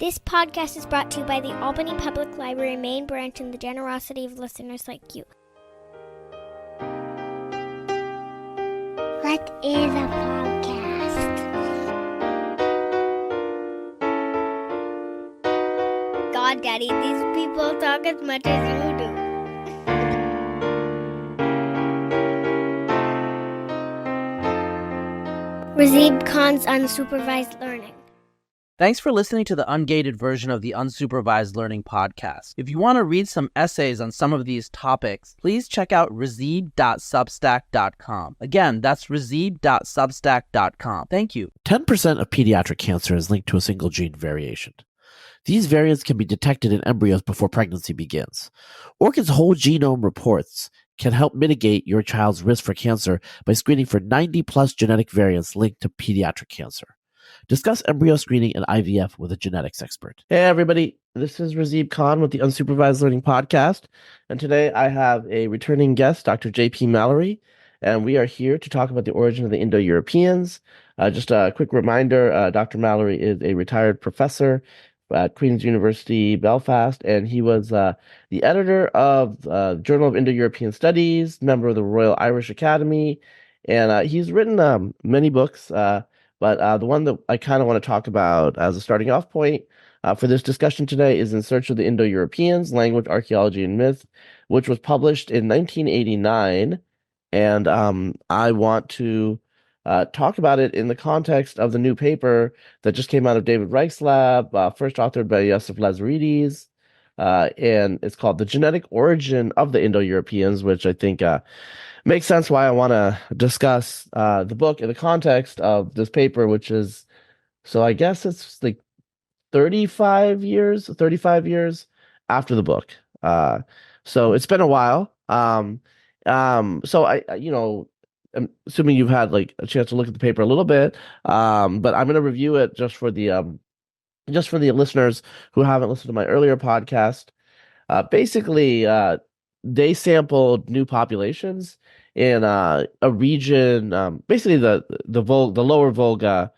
This podcast is brought to you by the Albany Public Library main branch and the generosity of listeners like you. What is a podcast? God, Daddy, these people talk as much as you do. Razib Khan's Unsupervised Learning. Thanks for listening to the ungated version of the Unsupervised Learning podcast. If you want to read some essays on some of these topics, please check out razib.substack.com. Again, that's razib.substack.com. Thank you. 10% of pediatric cancer is linked to a single gene variation. These variants can be detected in embryos before pregnancy begins. Orchid's whole genome reports can help mitigate your child's risk for cancer by screening for 90-plus genetic variants linked to pediatric cancer. Discuss embryo screening and IVF with a genetics expert. Hey, everybody. This is Razib Khan with the Unsupervised Learning Podcast. And today I have a returning guest, Dr. J.P. Mallory. And we are here to talk about the origin of the Indo-Europeans. Just a quick reminder, Dr. Mallory is a retired professor at Queen's University, Belfast. And he was the editor of Journal of Indo-European Studies, member of the Royal Irish Academy. And he's written many books. But the one that I kind of want to talk about as a starting off point for this discussion today is In Search of the Indo-Europeans, Language, Archaeology, and Myth, which was published in 1989. And I want to talk about it in the context of the new paper that just came out of David Reich's lab, first authored by Yosef Lazaridis. And it's called The Genetic Origin of the Indo-Europeans, which I think makes sense why I want to discuss the book in the context of this paper, which is, so I guess it's like 35 years after the book. So it's been a while. So I'm assuming you've had like a chance to look at the paper a little bit, but I'm going to review it just for the listeners who haven't listened to my earlier podcast. Basically, they sampled new populations in a region, basically the lower Volga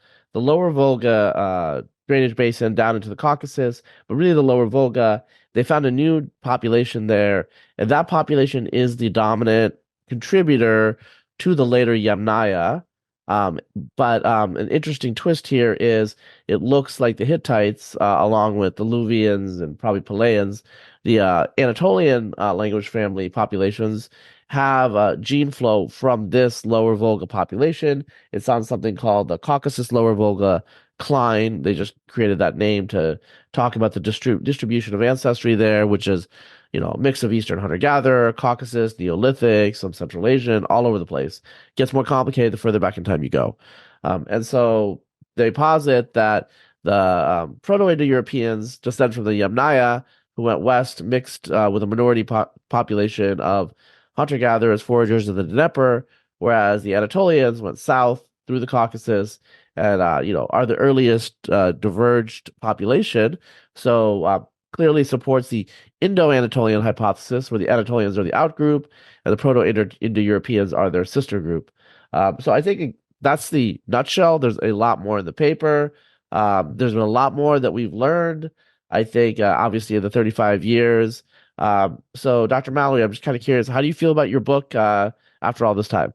drainage basin down into the Caucasus, but really the lower Volga. They found a new population there, and that population is the dominant contributor to the later Yamnaya. But an interesting twist here is it looks like the Hittites, along with the Luvians and probably Palaeans, the Anatolian language family populations, have gene flow from this lower Volga population. It's on something called the Caucasus Lower Volga Cline. They just created that name to talk about the distribution of ancestry there, which is, a mix of Eastern hunter-gatherer, Caucasus, Neolithic, some Central Asian, all over the place. It gets more complicated the further back in time you go. And so they posit that the Proto-Indo-Europeans descend from the Yamnaya, who went west, mixed with a minority population of hunter-gatherers, foragers of the Dnieper, whereas the Anatolians went south through the Caucasus and, are the earliest diverged population. So clearly supports the Indo-Anatolian hypothesis, where the Anatolians are the outgroup and the Proto-Indo-Europeans are their sister group. So I think that's the nutshell. There's a lot more in the paper. There's been a lot more that we've learned, I think, obviously, in the 35 years. So, Dr. Mallory, I'm just kind of curious, how do you feel about your book after all this time?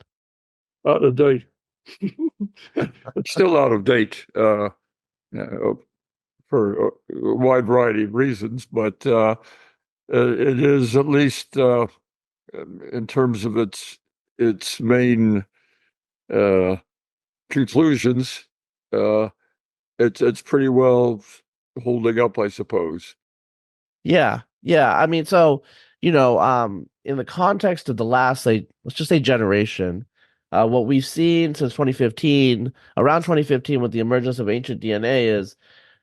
Out of date. It's still out of date for a wide variety of reasons, but it is, at least in terms of its main conclusions, it's pretty well holding up, I suppose. Yeah. I mean, so, in the context of the last, let's just say generation, what we've seen since 2015, around 2015, with the emergence of ancient DNA, is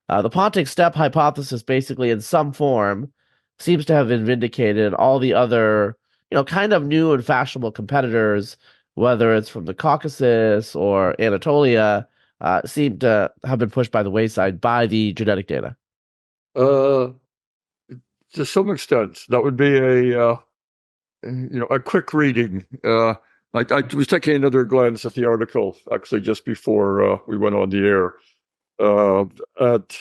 the Pontic step hypothesis, basically in some form, seems to have been vindicated. All the other, kind of new and fashionable competitors, whether it's from the Caucasus or Anatolia, seem to have been pushed by the wayside by the genetic data. To some extent, that would be a quick reading. I was taking another glance at the article actually just before we went on the air at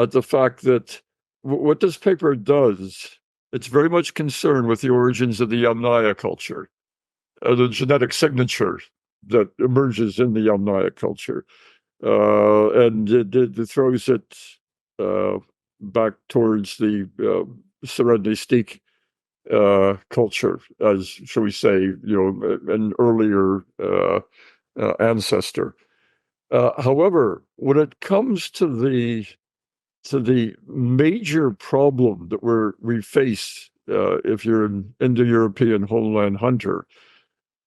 at the fact that what this paper does, it's very much concerned with the origins of the Yamnaya culture, the genetic signature that emerges in the Yamnaya culture. And it throws it back towards the Serenity culture, as, shall we say, an earlier ancestor. However, when it comes to the major problem that we face if you're an Indo-European homeland hunter,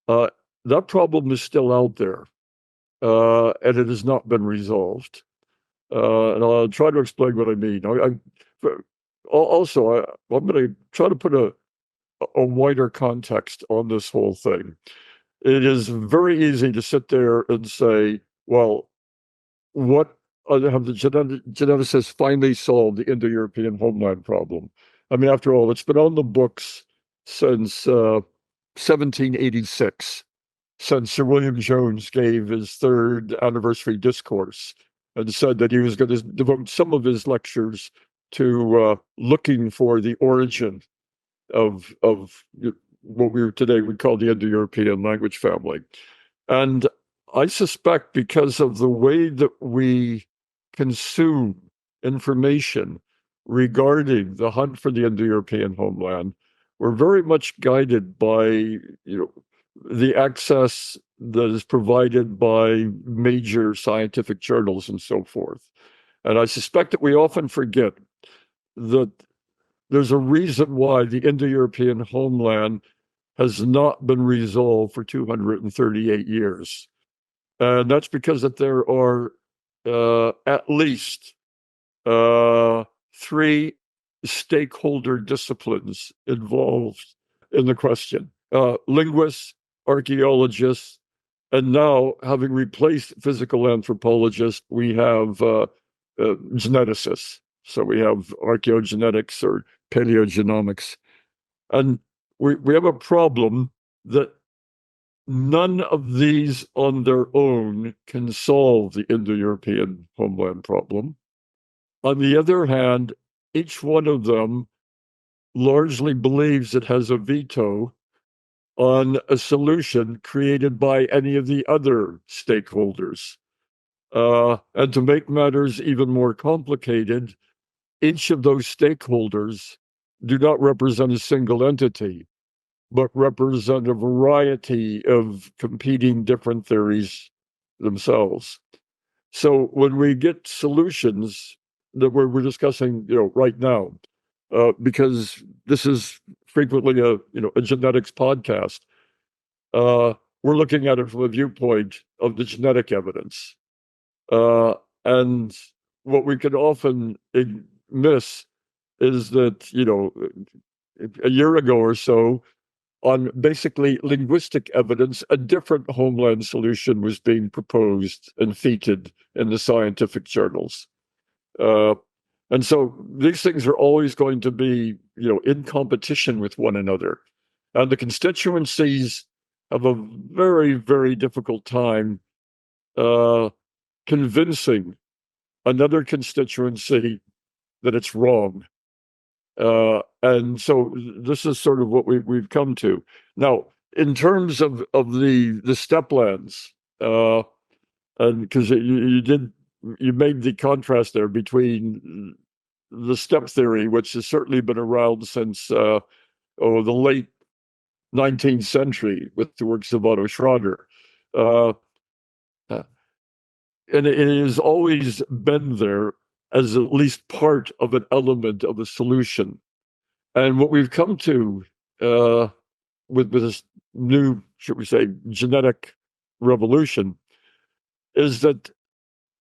that problem is still out there, and it has not been resolved. And I'll try to explain what I mean. I'm going to try to put a wider context on this whole thing. It is very easy to sit there and say, well, what have the geneticists finally solved the Indo-European homeland problem? I mean, after all, it's been on the books since 1786, since Sir William Jones gave his third anniversary discourse and said that he was going to devote some of his lectures to looking for the origin of what we today would call the Indo-European language family. And I suspect because of the way that we consume information regarding the hunt for the Indo-European homeland, we're very much guided by the access that is provided by major scientific journals and so forth. And I suspect that we often forget that there's a reason why the Indo-European homeland has not been resolved for 238 years. And that's because that there are at least 3 stakeholder disciplines involved in the question. Linguists, archaeologists, and now, having replaced physical anthropologists, we have geneticists. So we have archaeogenetics or paleogenomics. And we have a problem that none of these on their own can solve the Indo-European homeland problem. On the other hand, each one of them largely believes it has a veto on a solution created by any of the other stakeholders. And to make matters even more complicated, each of those stakeholders do not represent a single entity, but represent a variety of competing different theories themselves. So when we get solutions that we're discussing, right now, because this is frequently a genetics podcast, we're looking at it from a viewpoint of the genetic evidence. And what we can often miss is that, a year ago or so, on basically linguistic evidence, a different homeland solution was being proposed and feted in the scientific journals. And so these things are always going to be, in competition with one another. And the constituencies have a very, very difficult time convincing another constituency that it's wrong. And so this is sort of what we've come to. Now, in terms of the steplands, and because you made the contrast there between the step theory, which has certainly been around since the late 19th century with the works of Otto Schroeder. And it has always been there as at least part of an element of a solution. And what we've come to with this new, should we say, genetic revolution is that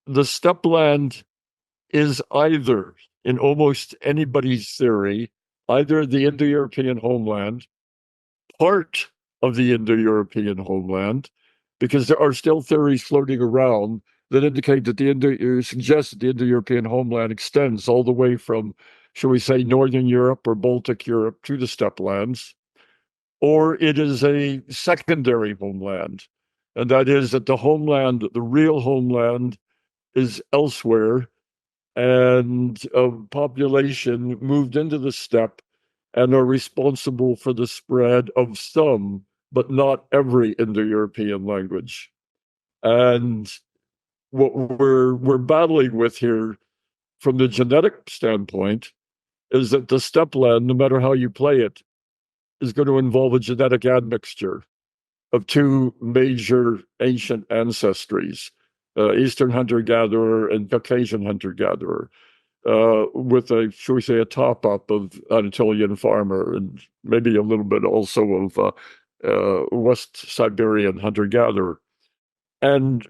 the stepland is either, in almost anybody's theory, either the Indo-European homeland, part of the Indo-European homeland, because there are still theories floating around that indicate that suggest that the Indo-European homeland extends all the way from, shall we say, Northern Europe or Baltic Europe to the steplands, or it is a secondary homeland, and that is that the real homeland, is elsewhere, and a population moved into the steppe and are responsible for the spread of some, but not every Indo-European language. And what we're battling with here from the genetic standpoint is that the steppe land, no matter how you play it, is going to involve a genetic admixture of two major ancient ancestries, Eastern hunter-gatherer and Caucasian hunter-gatherer, with shall we say, a top-up of Anatolian farmer and maybe a little bit also of West Siberian hunter-gatherer. And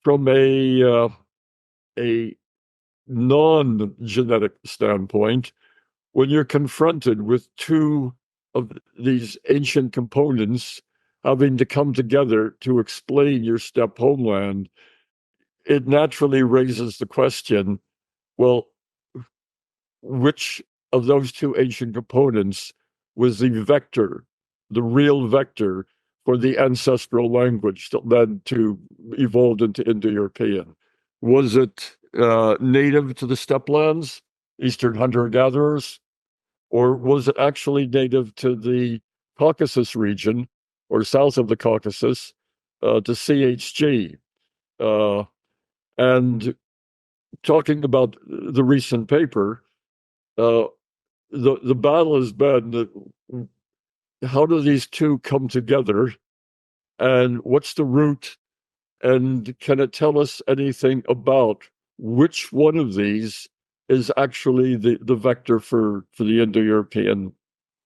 from a non-genetic standpoint, when you're confronted with two of these ancient components having to come together to explain your steppe homeland, it naturally raises the question, well, which of those two ancient components was the vector, the real vector for the ancestral language that led to, evolved into Indo-European? Was it native to the steppe lands, Eastern hunter-gatherers, or was it actually native to the Caucasus region or south of the Caucasus, to CHG? And talking about the recent paper, the battle has been that how do these two come together, and what's the root, and can it tell us anything about which one of these is actually the vector for the Indo-European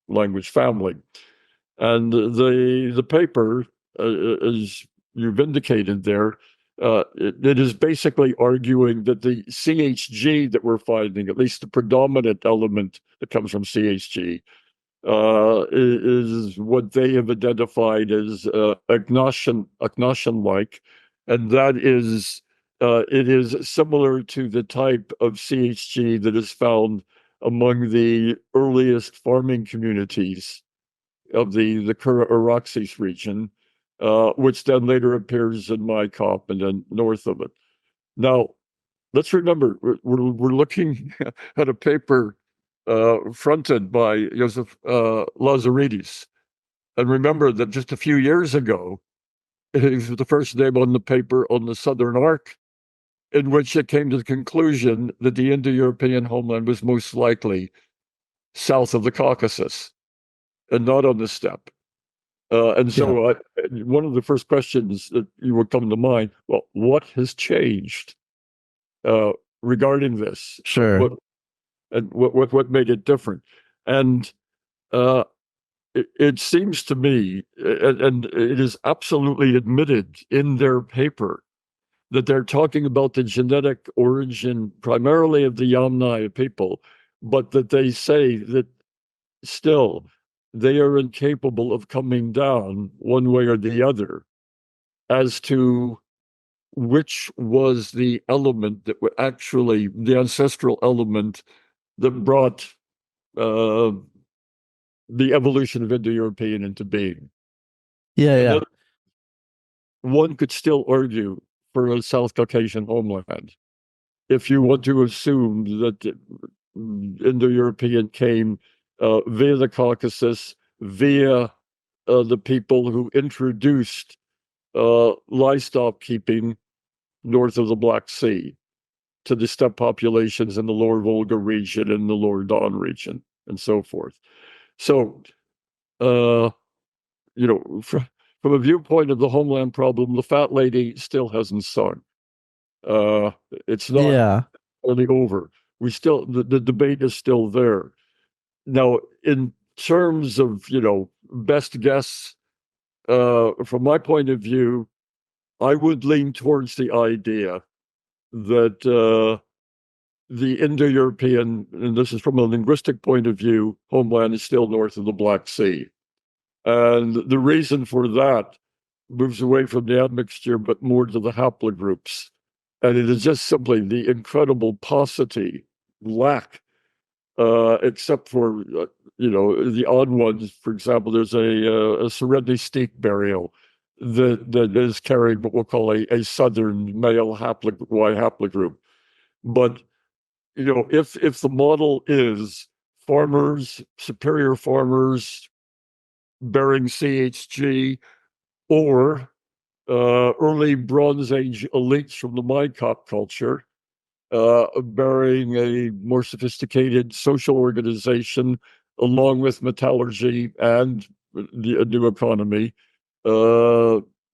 language family? And the paper, as you've indicated there, it is basically arguing that the CHG that we're finding, at least the predominant element that comes from CHG, is what they have identified as Agnostian-like, and that is it is similar to the type of CHG that is found among the earliest farming communities of the Kura-Araxes region, which then later appears in my cop and then north of it. Now, let's remember, we're looking at a paper fronted by Joseph Lazaridis. And remember that just a few years ago, he was the first name on the paper on the Southern Arc, in which it came to the conclusion that the Indo-European homeland was most likely south of the Caucasus and not on the steppe. And so one of the first questions that you would come to mind, well, what has changed regarding this? Sure. What made it different? And it seems to me, and it is absolutely admitted in their paper, that they're talking about the genetic origin primarily of the Yamnaya people, but that they say that still they are incapable of coming down one way or the other as to which was the element that would actually, the ancestral element that brought the evolution of Indo-European into being. Yeah. One could still argue for a South Caucasian homeland if you want to assume that Indo-European came via the Caucasus, via the people who introduced livestock keeping north of the Black Sea to the steppe populations in the lower Volga region and the lower Don region and so forth. So, from a viewpoint of the homeland problem, the fat lady still hasn't sung. It's not really over. We still, the debate is still there. Now, in terms of, best guess, from my point of view, I would lean towards the idea that the Indo-European, and this is from a linguistic point of view, homeland is still north of the Black Sea. And the reason for that moves away from the admixture, but more to the haplogroups. And it is just simply the incredible paucity, lack, except for, the odd ones. For example, there's a Serenity Steak burial that is carrying what we'll call a southern male Y haplogroup. But if the model is farmers, superior farmers bearing CHG, or early Bronze Age elites from the Minecop culture bearing a more sophisticated social organization, along with metallurgy and the new economy,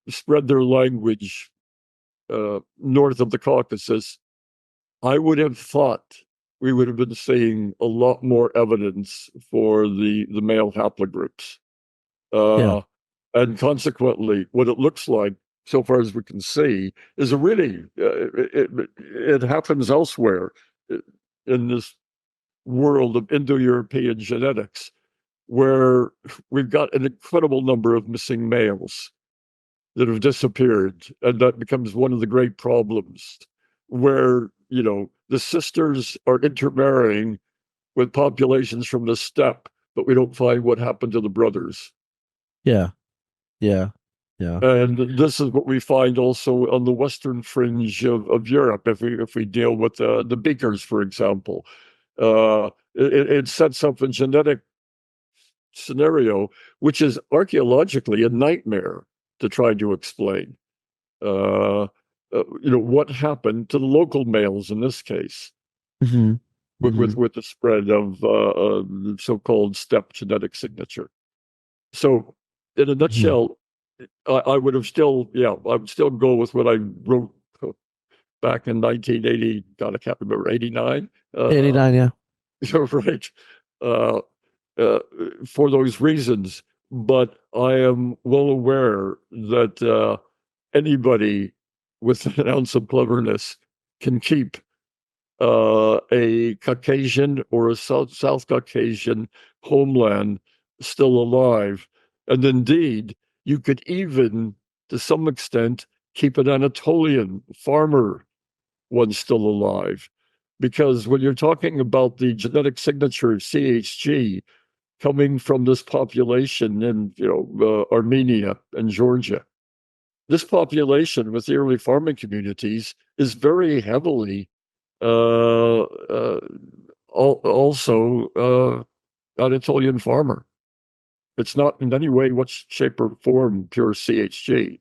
spread their language north of the Caucasus, I would have thought we would have been seeing a lot more evidence for the male haplogroups. Yeah. And consequently, what it looks like, so far as we can see, is it happens elsewhere in this world of Indo-European genetics, where we've got an incredible number of missing males that have disappeared, and that becomes one of the great problems, where the sisters are intermarrying with populations from the steppe, but we don't find what happened to the brothers. Yeah. Yeah. Yeah. And this is what we find also on the western fringe of Europe. If we deal with the Beakers, for example, it sets up a genetic scenario which is archaeologically a nightmare to try to explain. What happened to the local males in this case, Mm-hmm. with the spread of the so-called steppe genetic signature. So, in a nutshell, I would still go with what I wrote back in 1980. God, I can't remember, 89. 89, yeah. Right. For those reasons, but I am well aware that anybody with an ounce of cleverness can keep a Caucasian or a South Caucasian homeland still alive. And indeed, you could even, to some extent, keep an Anatolian farmer one still alive. Because when you're talking about the genetic signature of CHG coming from this population in Armenia and Georgia, this population with the early farming communities is very heavily also Anatolian farmer. It's not in any way, what shape or form, pure CHG.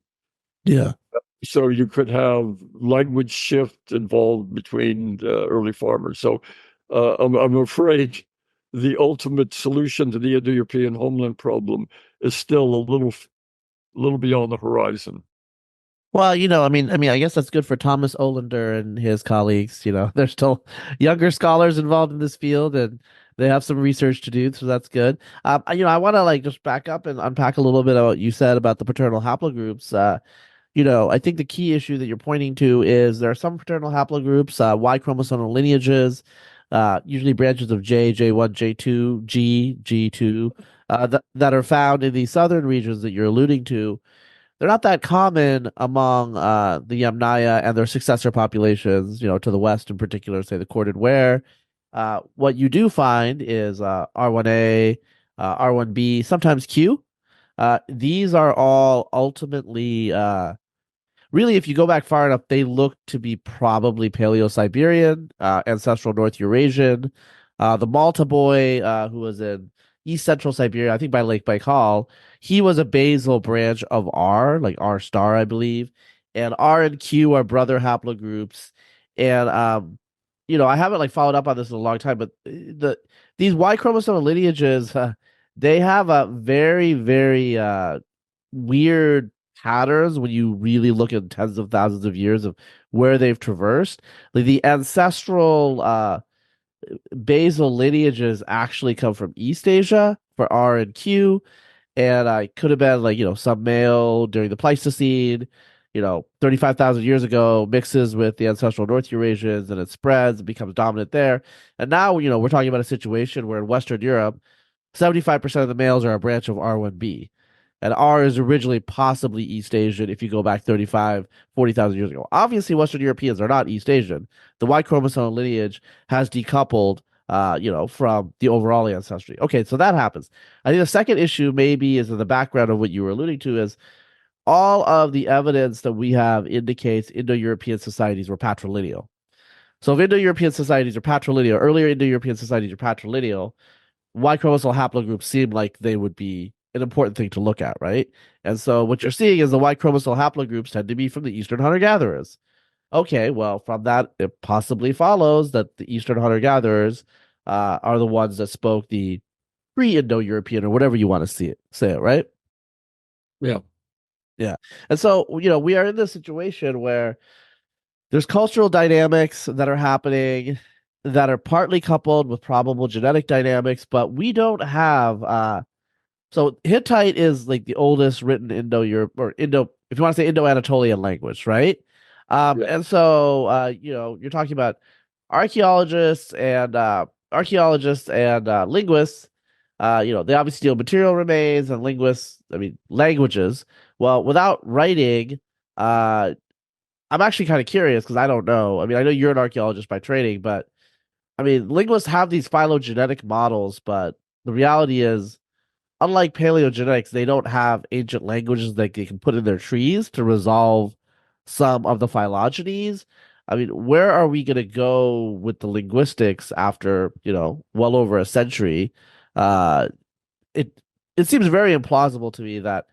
Yeah. So you could have language shift involved between early farmers. So I'm afraid the ultimate solution to the Indo-European homeland problem is still a little beyond the horizon. Well, I guess that's good for Thomas Olander and his colleagues. There's still younger scholars involved in this field, and they have some research to do, so that's good. I want to just back up and unpack a little bit of what you said about the paternal haplogroups. I think the key issue that you're pointing to is there are some paternal haplogroups, Y chromosomal lineages, usually branches of J, J1, J2, G, G2, that are found in the southern regions that you're alluding to. They're not that common among the Yamnaya and their successor populations, to the west in particular, say the corded ware. What you do find is R1A, R1B, sometimes Q. These are all ultimately, really, if you go back far enough, they look to be probably Paleo-Siberian, ancestral North Eurasian. The Malta boy, who was in East Central Siberia, I think by Lake Baikal, he was a basal branch of R, like R star, I believe. And R and Q are brother haplogroups. And I haven't followed up on this in a long time, but these Y chromosomal lineages, they have a very, very weird patterns when you really look at tens of thousands of years of where they've traversed. Like the ancestral basal lineages actually come from East Asia for R and Q, and I could have been some male during the Pleistocene, 35,000 years ago, mixes with the ancestral North Eurasians, and it spreads and becomes dominant there. And now, we're talking about a situation where in Western Europe, 75% of the males are a branch of R1b. And R is originally possibly East Asian if you go back 35, 40,000 years ago. Obviously, Western Europeans are not East Asian. The Y chromosome lineage has decoupled, from the overall ancestry. Okay, so that happens. I think the second issue maybe is in the background of what you were alluding to is all of the evidence that we have indicates Indo-European societies were patrilineal. So if Indo-European societies are patrilineal, earlier Indo-European societies are patrilineal, Y chromosomal haplogroups seem like they would be an important thing to look at, right? And so what you're seeing is the Y chromosomal haplogroups tend to be from the Eastern hunter-gatherers. Okay, well, from that, it possibly follows that the Eastern hunter-gatherers are the ones that spoke the pre-Indo-European or whatever you want to say it, right? Yeah. Yeah. And so, we are in this situation where there's cultural dynamics that are happening that are partly coupled with probable genetic dynamics, but we don't have so Hittite is like the oldest written Indo-Europe or Indo, if you want to say Indo-Anatolian language, right? Yeah. And so you're talking about archaeologists and linguists. They obviously deal with material remains, and linguists, I mean languages. Well, without writing, I'm actually kind of curious because I don't know. I mean, I know you're an archaeologist by training, but I mean, linguists have these phylogenetic models, but the reality is, unlike paleogenetics, they don't have ancient languages that they can put in their trees to resolve some of the phylogenies. I mean, where are we going to go with the linguistics after, well over a century? Uh, it it seems very implausible to me that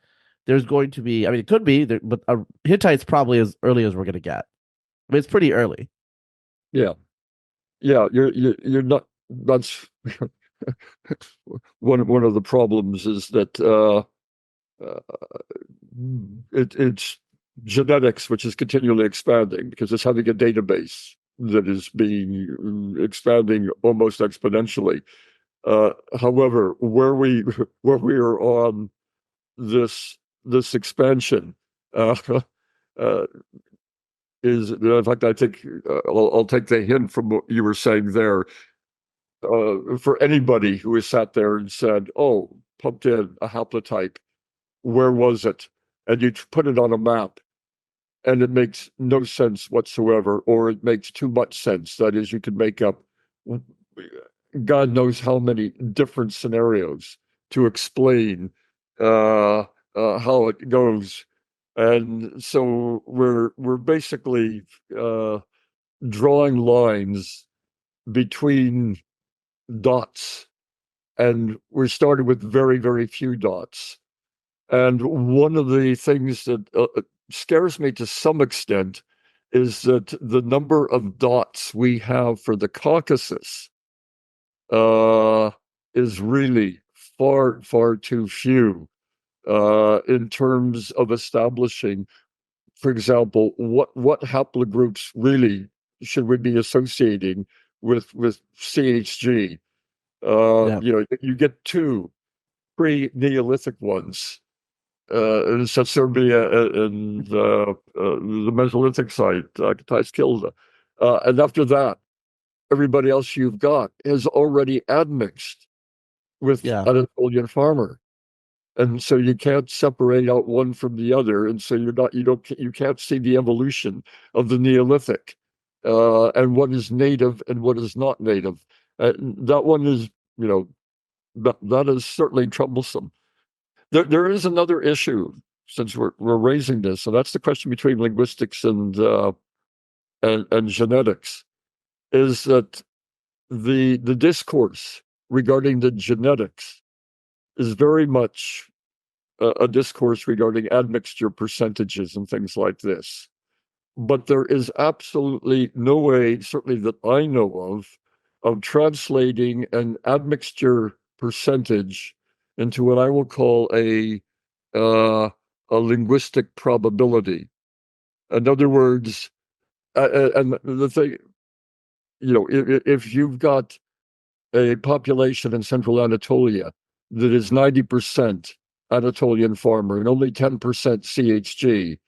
there's going to be. I mean, it could be, but Hittite's probably as early as we're going to get. I mean, it's pretty early. Yeah. Yeah. You're not. That's one of the problems is that uh, it's genetics, which is continually expanding because it's having a database that is being expanding almost exponentially. However, where we are on this expansion uh, uh, is, in fact, I think I'll take the hint from what you were saying there. For anybody who has sat there and said, "Oh, pumped in a haplotype, where was it?" and you put it on a map, and it makes no sense whatsoever, or it makes too much sense. That is, you can make up God knows how many different scenarios to explain how it goes, and so we're basically drawing lines between dots, and we're starting with very, very few dots. And one of the things that scares me to some extent is that the number of dots we have for the Caucasus uh, is really far, far too few in terms of establishing, for example, what haplogroups really should we be associating with CHG? Yeah. You get two pre-Neolithic ones, Serbia and the Mesolithic site, Kilda. And after that, everybody else you've got is already admixed with Yeah. Anatolian farmer. And so you can't separate out one from the other. And so you can't see the evolution of the Neolithic and what is native and what is not native. That one is, that is certainly troublesome. There is another issue since we're raising this, and that's the question between linguistics and genetics, is that the discourse regarding the genetics is very much a discourse regarding admixture percentages and things like this. But there is absolutely no way, certainly that I know of translating an admixture percentage into what I will call a linguistic probability. In other words, and the thing, if you've got a population in central Anatolia that is 90% Anatolian farmer and only 10% CHG,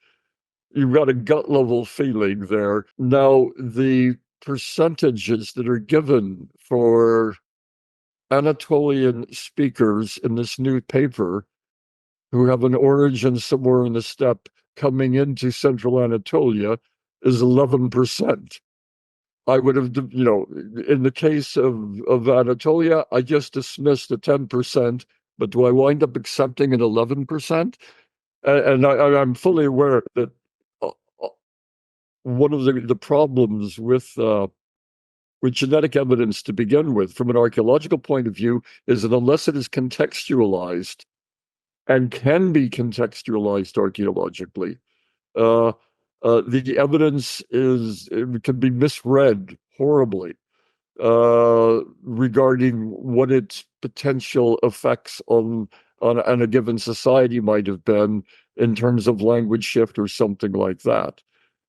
you've got a gut level feeling there. Now, the percentages that are given for Anatolian speakers in this new paper who have an origin somewhere in the steppe coming into central Anatolia is 11%. I would have, in the case of Anatolia, I just dismissed the 10%, but do I wind up accepting an 11%? And I'm fully aware that one of the problems with with genetic evidence to begin with, from an archaeological point of view, is that unless it is contextualized and can be contextualized archaeologically, the evidence can be misread horribly regarding what its potential effects on a given society might have been in terms of language shift or something like that.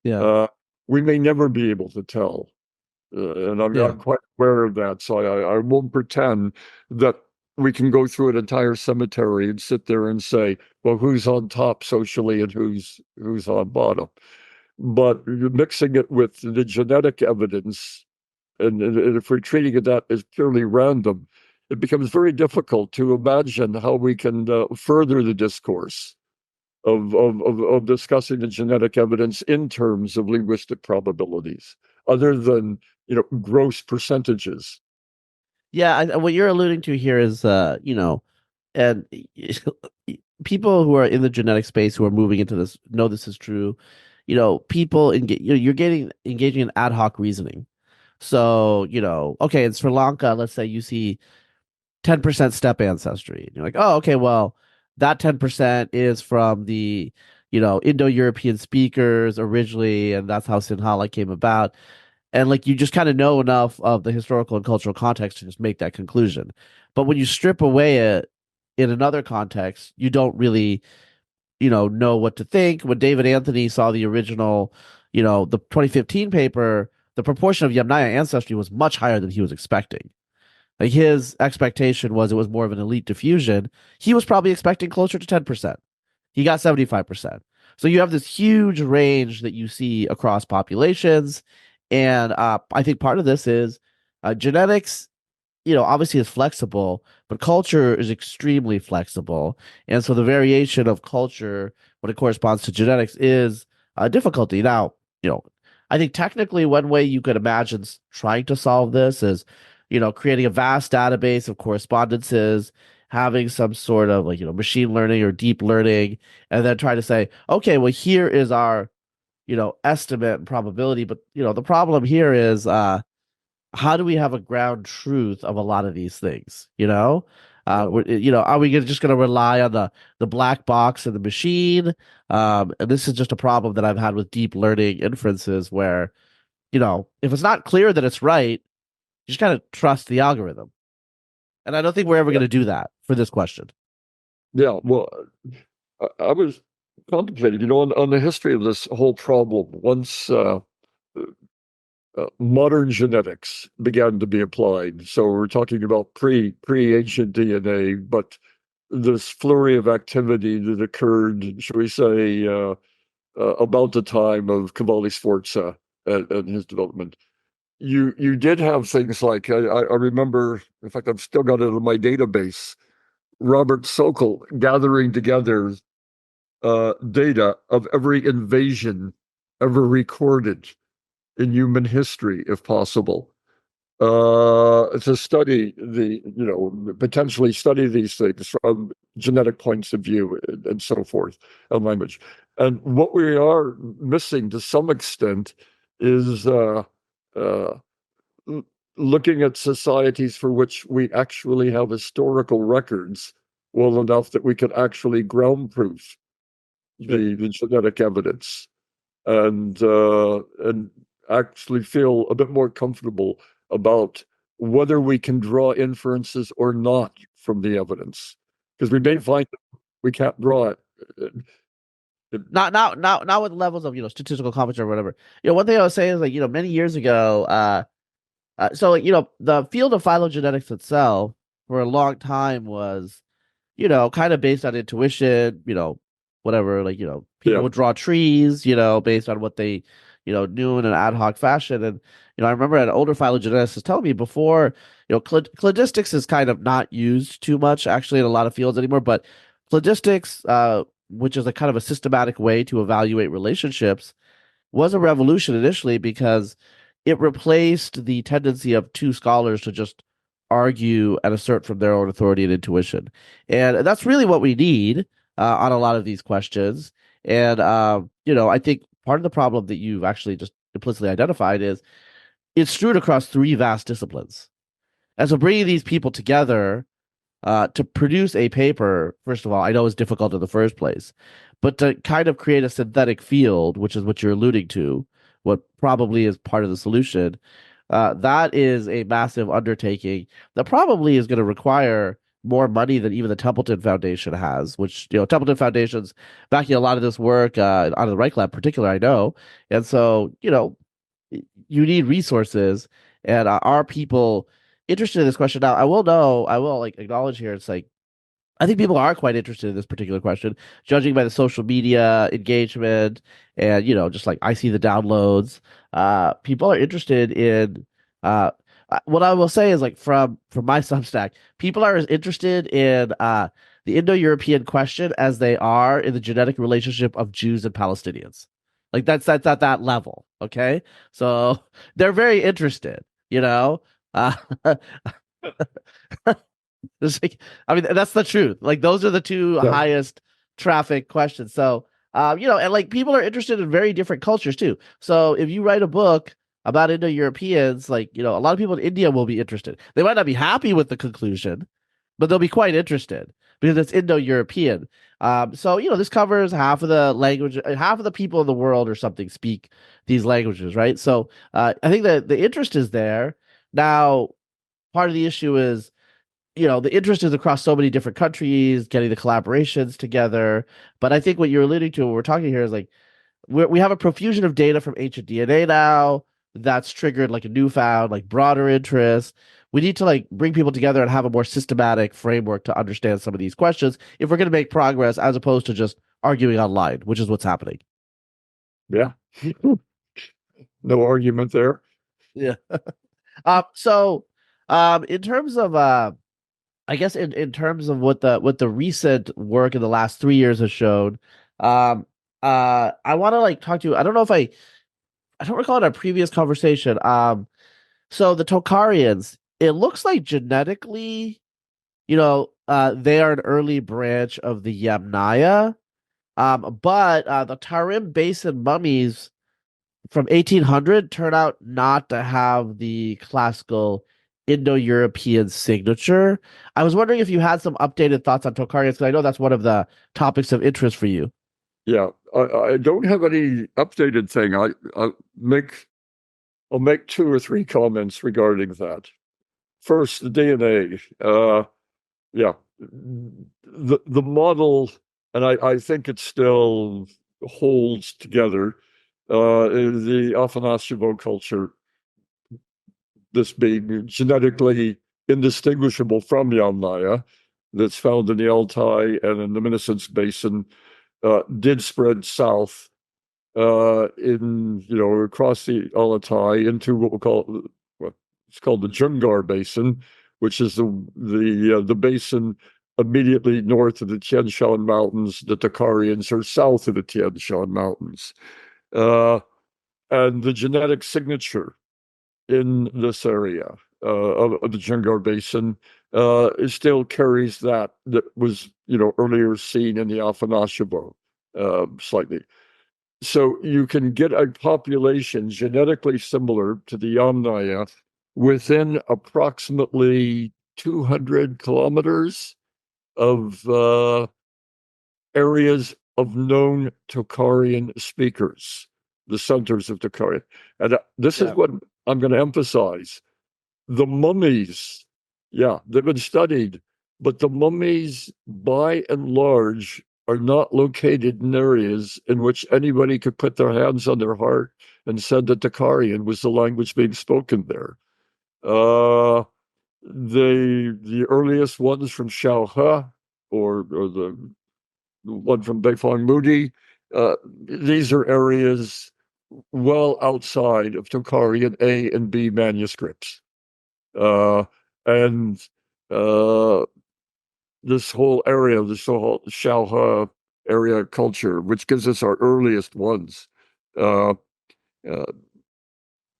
Yeah. We may never be able to tell. And I'm quite aware of that, so I won't pretend that we can go through an entire cemetery and sit there and say, well, who's on top socially and who's on bottom. But mixing it with the genetic evidence, and if we're treating it that as purely random, it becomes very difficult to imagine how we can further the discourse of discussing the genetic evidence in terms of linguistic probabilities, other than gross percentages. Yeah, what you're alluding to here is, and people who are in the genetic space who are moving into this know this is true. People you're engaging in ad hoc reasoning. So, okay, in Sri Lanka, let's say you see 10% steppe ancestry. And you're like, oh, okay, well, that 10% is from the, Indo-European speakers originally, and that's how Sinhala came about. And like you just kind of know enough of the historical and cultural context to just make that conclusion. But when you strip away it in another context, you don't really, know what to think. When David Anthony saw the original, the 2015 paper, the proportion of Yamnaya ancestry was much higher than he was expecting. Like his expectation was it was more of an elite diffusion. He was probably expecting closer to 10%. He got 75%. So you have this huge range that you see across populations. And I think part of this is genetics, obviously is flexible, but culture is extremely flexible. And so the variation of culture when it corresponds to genetics is a difficulty. Now, I think technically one way you could imagine trying to solve this is, creating a vast database of correspondences, having some sort of machine learning or deep learning, and then try to say, okay, well, here is our, estimate and probability. But, the problem here is, how do we have a ground truth of a lot of these things? Are we just going to rely on the black box of the machine? And this is just a problem that I've had with deep learning inferences where, if it's not clear that it's right, you just kind of trust the algorithm. And I don't think we're ever going to do that for this question. Yeah, well, I was contemplating, on the history of this whole problem. Once modern genetics began to be applied, so we're talking about pre-ancient DNA, but this flurry of activity that occurred, shall we say, about the time of Cavalli Sforza and his development. You did have things like, I remember, in fact, I've still got it in my database, Robert Sokol gathering together data of every invasion ever recorded in human history, if possible, to study potentially study these things from genetic points of view and so forth, and language. And what we are missing to some extent is looking at societies for which we actually have historical records well enough that we can actually ground proof the genetic evidence and actually feel a bit more comfortable about whether we can draw inferences or not from the evidence, because we may find that we can't draw it. Not with levels of statistical confidence or whatever. One thing I was saying is many years ago, the field of phylogenetics itself for a long time was kind of based on intuition, whatever, people would draw trees, based on what they, knew in an ad hoc fashion. And, I remember an older phylogeneticist telling me before, cladistics is kind of not used too much actually in a lot of fields anymore, but cladistics, which is a kind of a systematic way to evaluate relationships, was a revolution initially because it replaced the tendency of two scholars to just argue and assert from their own authority and intuition. And that's really what we need on a lot of these questions. And, I think part of the problem that you've actually just implicitly identified is it's strewed across three vast disciplines. And so bringing these people together to produce a paper, first of all, I know is difficult in the first place, but to kind of create a synthetic field, which is what you're alluding to, what probably is part of the solution, that is a massive undertaking that probably is going to require more money than even the Templeton Foundation has, which, Templeton Foundation's backing a lot of this work, out of the Reich Lab in particular, I know. And so, you need resources, and are people interested in this question? Now, I will like acknowledge here, it's like, I think people are quite interested in this particular question, judging by the social media engagement and, just like I see the downloads. People are interested in, what I will say is, like, from my Substack, people are as interested in the Indo-European question as they are in the genetic relationship of Jews and Palestinians. Like, that's at that level. Okay. So they're very interested, uh, It's like, I mean, that's the truth. Like, those are the two Yeah. highest traffic questions. So, and like, people are interested in very different cultures too. So if you write a book about Indo-Europeans, like, a lot of people in India will be interested. They might not be happy with the conclusion, but they'll be quite interested because it's Indo-European. So, this covers half of the language, half of the people in the world or something speak these languages, right? So, I think that the interest is there. Now, part of the issue is, the interest is across so many different countries, getting the collaborations together. But I think what you're alluding to, what we're talking here, is like, we have a profusion of data from ancient DNA now that's triggered like a newfound, like, broader interest. We need to, like, bring people together and have a more systematic framework to understand some of these questions if we're going to make progress, as opposed to just arguing online, which is what's happening. Yeah. No argument there. Yeah. So, in terms of, I guess in terms of what the recent work in the last 3 years has shown, I want to, like, talk to you. I don't know if I don't recall in our previous conversation. So the Tocharians, it looks like genetically, they are an early branch of the Yamnaya. But the Tarim Basin mummies from 1800 turn out not to have the classical Indo-European signature. I was wondering if you had some updated thoughts on Tocharians, because I know that's one of the topics of interest for you. Yeah, I don't have any updated thing. I'll make 2 or 3 comments regarding that. First, the DNA. Yeah, the model, and I think it still holds together. The Afanasyevo culture, this being genetically indistinguishable from Yamnaya, that's found in the Altai and in the Minnesota Basin, did spread south across the Altai into it's called the Jungar Basin, which is the basin immediately north of the Tian Shan Mountains. The Tocharians are south of the Tian Shan Mountains. And the genetic signature in this area of the Jungar Basin it still carries that was earlier seen in the Afanasyevo slightly. So you can get a population genetically similar to the Yamnaya within approximately 200 kilometers of areas of known Tocharian speakers, the centers of Tocharian. And this is what I'm going to emphasize. The mummies, they've been studied, but the mummies, by and large, are not located in areas in which anybody could put their hands on their heart and said that Tocharian was the language being spoken there. The earliest ones from Shaohe or the one from Beifong Moody, these are areas well outside of Tocharian A and B manuscripts. And this whole area, this whole Shaohe area culture, which gives us our earliest ones,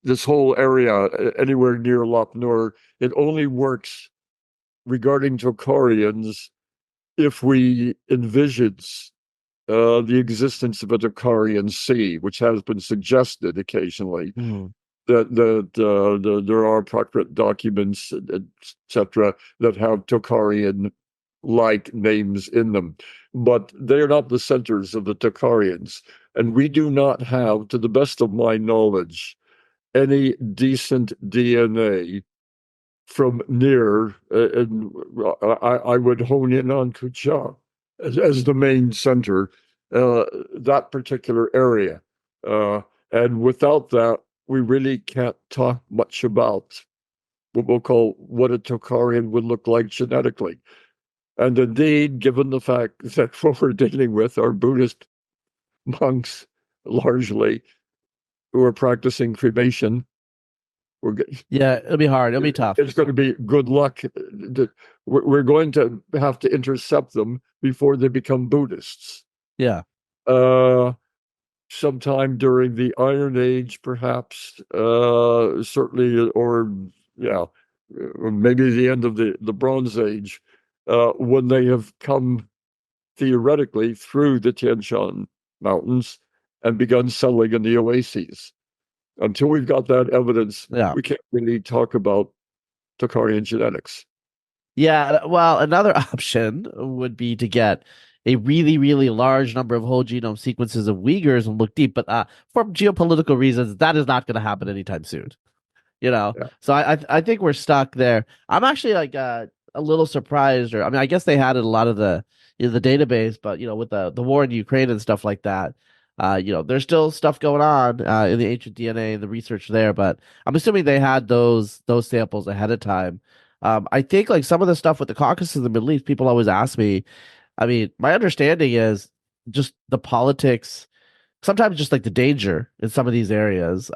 this whole area, anywhere near Lop Nur, it only works regarding Tocharians if we envisage the existence of a Tocharian sea, which has been suggested occasionally. there are preprint documents, etc., that have Tocharian-like names in them, but they are not the centers of the Tocharians. And we do not have, to the best of my knowledge, any decent DNA from near, and I would hone in on Kucha as the main center, that particular area. And without that, we really can't talk much about what we'll call what a Tocharian would look like genetically. And indeed, given the fact that what we're dealing with are Buddhist monks, largely, who are practicing cremation, Yeah, it'll be hard. It'll be tough. it's going to be good luck. We're going to have to intercept them before they become Buddhists. Yeah. Sometime during the Iron Age, perhaps, certainly, or maybe the end of the Bronze Age, when they have come theoretically through the Tian Shan Mountains and begun settling in the oases. Until we've got that evidence, we can't really talk about Tocharian genetics. Yeah, well, another option would be to get a really, really large number of whole genome sequences of Uyghurs and look deep, but for geopolitical reasons, that is not going to happen anytime soon. So I think we're stuck there. I'm actually like a little surprised, or I mean, I guess they had a lot of the database, but with the war in Ukraine and stuff like that, there's still stuff going on in the ancient DNA and the research there. But I'm assuming they had those samples ahead of time. I think like some of the stuff with the Caucasus and the Middle East, people always ask me. I mean, my understanding is just the politics, sometimes just like the danger in some of these areas.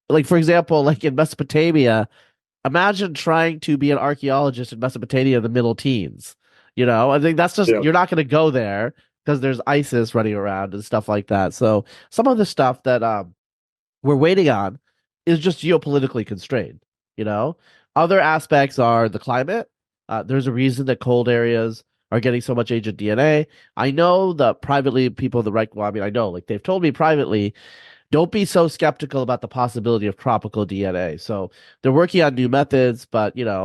Like for example, like in Mesopotamia, imagine trying to be an archaeologist in Mesopotamia in the middle teens. I think that's just you're not going to go there because there's ISIS running around and stuff like that. So some of the stuff that we're waiting on is just geopolitically constrained. Other aspects are the climate. There's a reason that cold areas are getting so much ancient DNA. I know that privately people, I know, like they've told me privately, don't be so skeptical about the possibility of tropical DNA. So they're working on new methods, but we're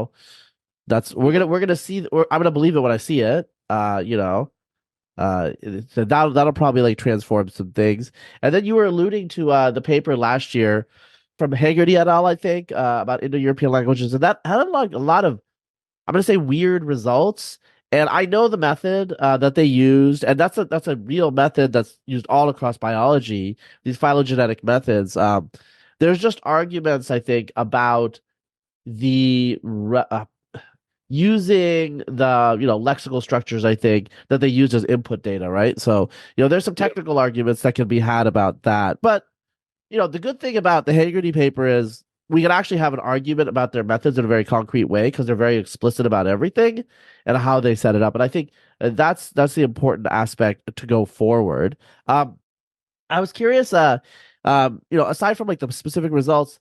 gonna see. I'm gonna believe it when I see it. So that'll probably like transform some things. And then you were alluding to the paper last year from Haggerty et al. I think about Indo-European languages, and that had like a lot of, I'm gonna say, weird results. And I know the method that they used, and that's a real method that's used all across biology. These phylogenetic methods. There's just arguments, I think, about the using the lexical structures, I think, that they use as input data, right? So there's some technical arguments that can be had about that. But the good thing about the Haggerty paper is we can actually have an argument about their methods in a very concrete way because they're very explicit about everything and how they set it up. And I think that's the important aspect to go forward. I was curious, aside from like the specific results,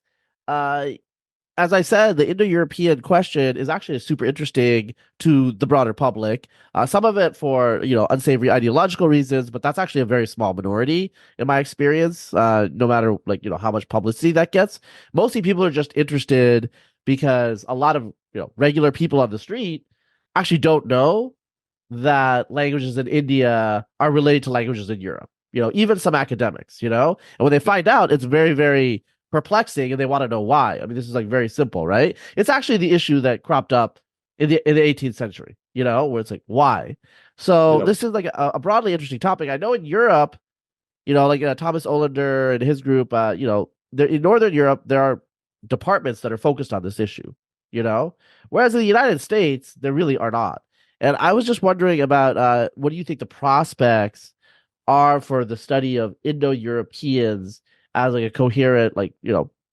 as I said, the Indo-European question is actually super interesting to the broader public. Some of it for unsavory ideological reasons, but that's actually a very small minority in my experience. No matter like how much publicity that gets, mostly people are just interested because a lot of regular people on the street actually don't know that languages in India are related to languages in Europe. Even some academics. And when they find out, it's very, very perplexing, and they want to know why. I mean, this is like very simple, right? It's actually the issue that cropped up in the 18th century, where it's like, why? So this is like a broadly interesting topic. I know in Europe, like Thomas Olander and his group, there in Northern Europe, there are departments that are focused on this issue, whereas in the United States, there really are not. And I was just wondering about what do you think the prospects are for the study of Indo-Europeans as like a coherent, like,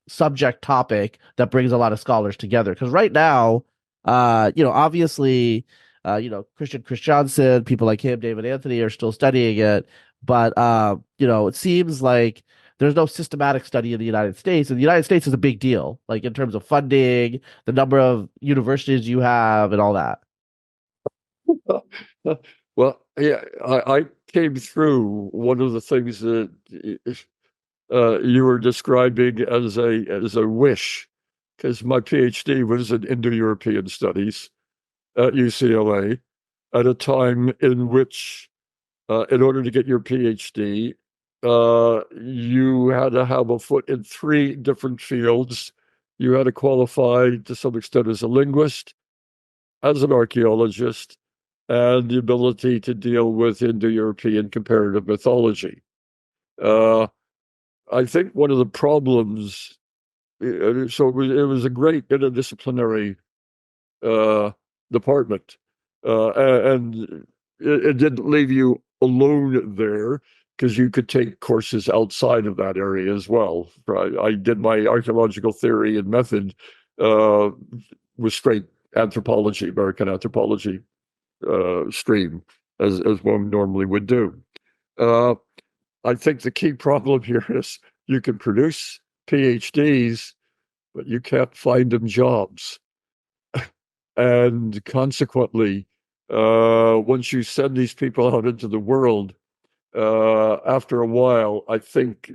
subject topic that brings a lot of scholars together. Because right now, obviously, Christian Christiansen, people like him, David Anthony, are still studying it. But, it seems like there's no systematic study in the United States. And the United States is a big deal, like in terms of funding, the number of universities you have, and all that. Well, yeah, I came through one of the things that you were describing as a wish, because my PhD was in Indo-European studies at UCLA at a time in which, in order to get your PhD, you had to have a foot in 3 different fields. You had to qualify to some extent as a linguist, as an archaeologist, and the ability to deal with Indo-European comparative mythology. I think one of the problems, so it was a great interdisciplinary department, and it didn't leave you alone there, because you could take courses outside of that area as well. I did my archaeological theory and method with straight anthropology, American anthropology stream, as one normally would do. I think the key problem here is you can produce PhDs, but you can't find them jobs. And consequently, once you send these people out into the world, after a while, I think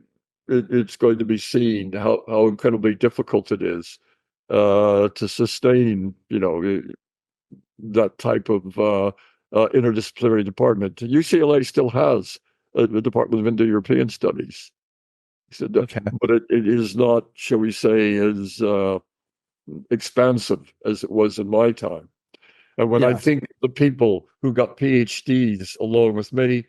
it's going to be seen how incredibly difficult it is to sustain, that type of interdisciplinary department. UCLA still has the Department of Indo-European Studies. Okay. But it is not, shall we say, as expansive as it was in my time. And when I think the people who got PhDs along with me,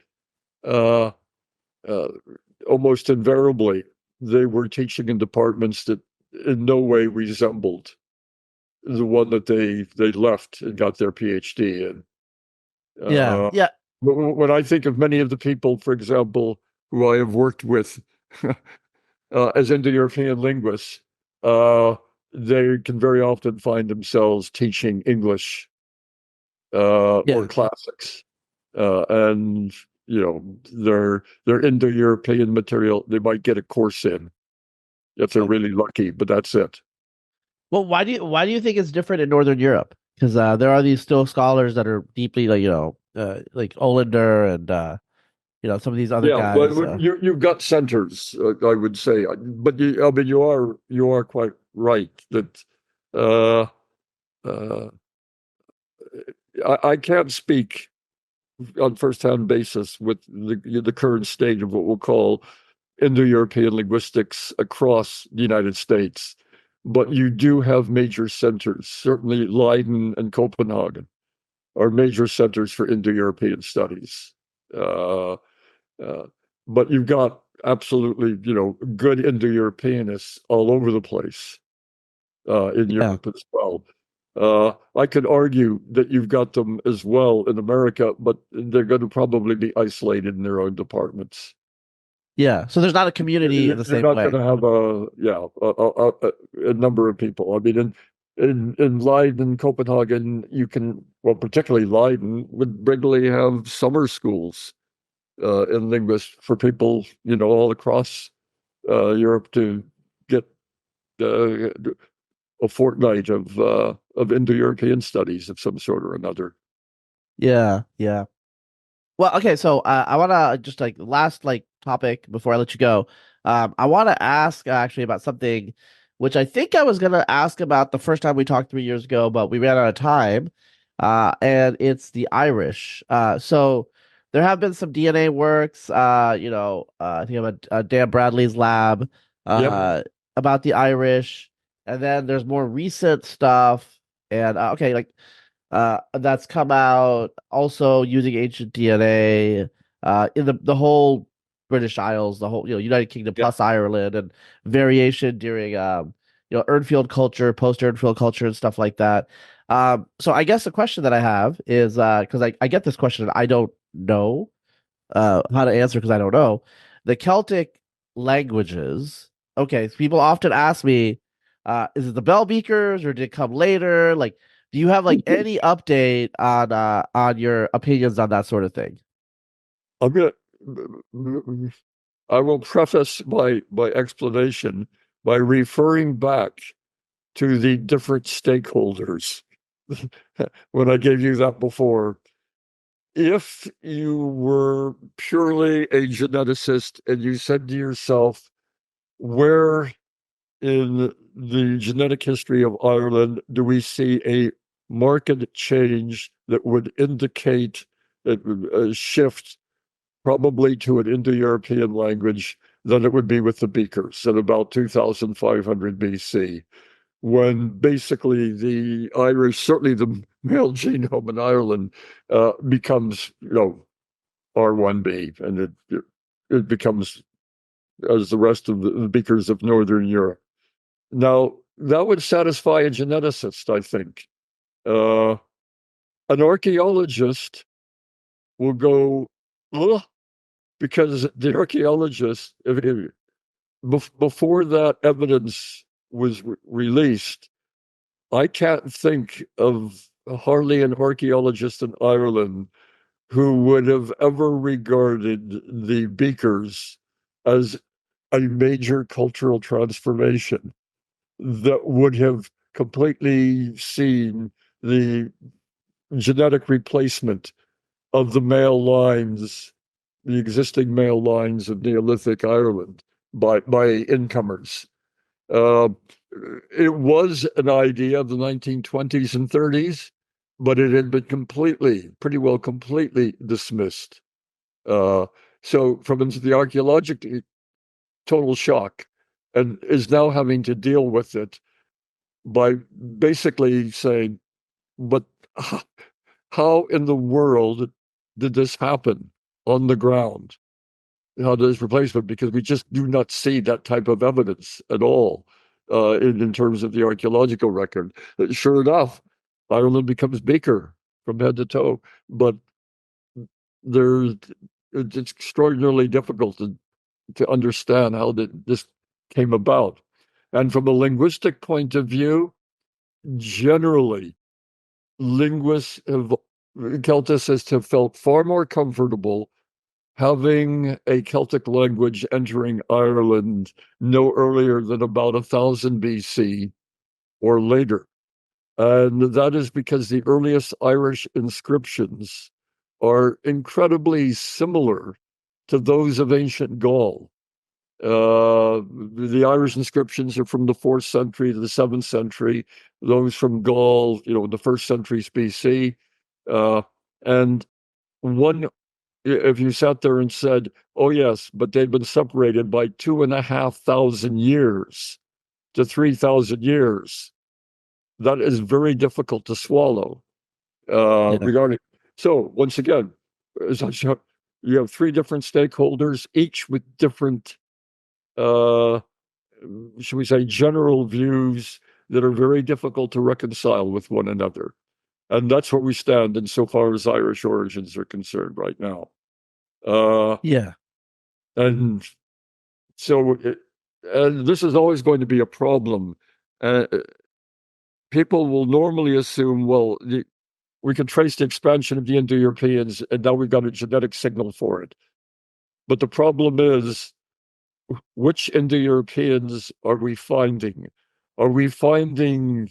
almost invariably, they were teaching in departments that in no way resembled the one that they left and got their PhD in. Yeah. When I think of many of the people, for example, who I have worked with as Indo-European linguists, they can very often find themselves teaching English or classics, and their Indo-European material they might get a course in if they're really lucky, but that's it. Well, why do you think it's different in Northern Europe? Because there are these still scholars that are deeply like Olander and some of these other guys. But you've got centers, I would say, but you are quite right that I can't speak on first-hand basis with the current state of what we'll call Indo-European linguistics across the United States. But you do have major centers. Certainly Leiden and Copenhagen are major centers for Indo-European studies. But you've got absolutely, good Indo-Europeanists all over the place in Europe as well. I could argue that you've got them as well in America, but they're going to probably be isolated in their own departments. Yeah, so there's not a community in the same way. You're not going to have a number of people. I mean, in Leiden, Copenhagen, you can, well, particularly Leiden, would regularly have summer schools in linguists for people, all across Europe to get a fortnight of Indo-European studies of some sort or another. Yeah. Well, okay, so I want to just last topic before I let you go. I want to ask actually about something which I think I was going to ask about the first time we talked 3 years ago, but we ran out of time. And it's the Irish. So there have been some DNA works, I think about Dan Bradley's lab about the Irish. And then there's more recent stuff. And that's come out also using ancient DNA in the whole British Isles, the whole United Kingdom plus Ireland, and variation during Urnfield culture, post-Urnfield culture, and stuff like that. So I guess the question that I have is because I get this question and I don't know how to answer because I don't know the Celtic languages. Okay, so people often ask me, is it the bell beakers or did it come later? Do you have any update on your opinions on that sort of thing? I will preface my explanation by referring back to the different stakeholders when I gave you that before. If you were purely a geneticist and you said to yourself, where in the genetic history of Ireland do we see a marked change that would indicate a shift probably to an Indo-European language than it would be with the Beakers at about 2500 BC, when basically the Irish, certainly the male genome in Ireland, becomes, R1b, and it becomes as the rest of the Beakers of Northern Europe. Now, that would satisfy a geneticist, I think. An archaeologist will go, ugh, because the archaeologist, before that evidence was released, I can't think of hardly an archaeologist in Ireland who would have ever regarded the Beakers as a major cultural transformation that would have completely seen the genetic replacement of the male lines, the existing male lines of Neolithic Ireland by incomers. It was an idea of the 1920s and 30s, but it had been pretty well completely dismissed. So from the archaeological total shock, and is now having to deal with it by basically saying, but how in the world did this happen on the ground? How does replacement? Because we just do not see that type of evidence at all in terms of the archaeological record. Sure enough, Ireland becomes Beaker from head to toe, but it's extraordinarily difficult to understand how this came about. And from a linguistic point of view, generally, Celticists have felt far more comfortable having a Celtic language entering Ireland no earlier than about 1000 BC or later. And that is because the earliest Irish inscriptions are incredibly similar to those of ancient Gaul. The Irish inscriptions are from the 4th century to the 7th century, those from Gaul, the 1st centuries BC. And if you sat there and said, oh, yes, but they'd been separated by 2,500 years to 3,000 years, that is very difficult to swallow. Regarding. So once again, you have 3 different stakeholders, each with different, should we say, general views that are very difficult to reconcile with one another. And that's where we stand insofar as Irish origins are concerned right now. And so, and this is always going to be a problem. People will normally assume, well, we can trace the expansion of the Indo-Europeans, and now we've got a genetic signal for it. But the problem is, which Indo-Europeans are we finding? Are we finding